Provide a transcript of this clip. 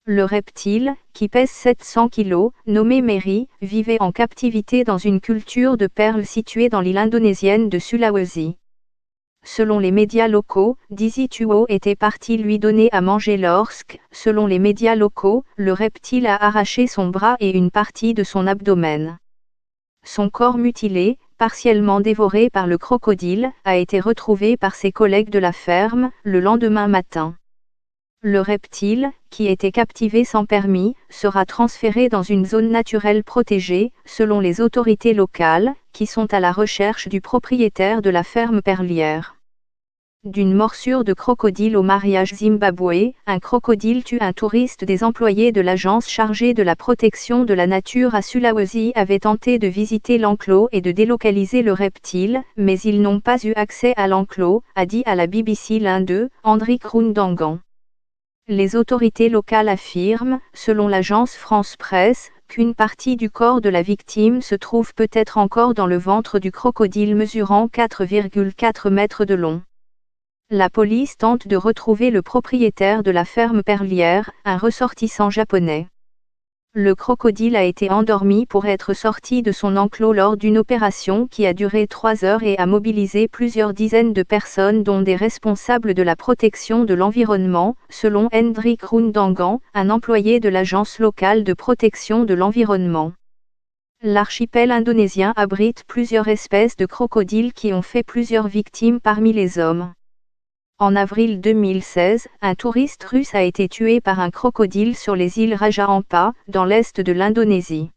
Le reptile, qui pèse 700 kg, nommé Meri, vivait en captivité dans une culture de perles située dans l'île indonésienne de Sulawesi. Selon les médias locaux, Dizzy Tuo était parti lui donner à manger lorsque, selon les médias locaux, le reptile a arraché son bras et une partie de son abdomen. Son corps mutilé, partiellement dévoré par le crocodile, a été retrouvé par ses collègues de la ferme, le lendemain matin. Le reptile, qui était captivé sans permis, sera transféré dans une zone naturelle protégée, selon les autorités locales, qui sont à la recherche du propriétaire de la ferme perlière. D'une morsure de crocodile au mariage Zimbabwe, un crocodile tue un touriste. Des employés de l'agence chargée de la protection de la nature à Sulawesi avaient tenté de visiter l'enclos et de délocaliser le reptile, mais ils n'ont pas eu accès à l'enclos, a dit à la BBC l'un d'eux, Hendrik Rundangan. Les autorités locales affirment, selon l'agence France Presse, qu'une partie du corps de la victime se trouve peut-être encore dans le ventre du crocodile mesurant 4,4 mètres de long. La police tente de retrouver le propriétaire de la ferme perlière, un ressortissant japonais. Le crocodile a été endormi pour être sorti de son enclos lors d'une opération qui a duré 3 heures et a mobilisé plusieurs dizaines de personnes dont des responsables de la protection de l'environnement, selon Hendrik Rundangan, un employé de l'agence locale de protection de l'environnement. L'archipel indonésien abrite plusieurs espèces de crocodiles qui ont fait plusieurs victimes parmi les hommes. En avril 2016, un touriste russe a été tué par un crocodile sur les îles Raja Ampat, dans l'est de l'Indonésie.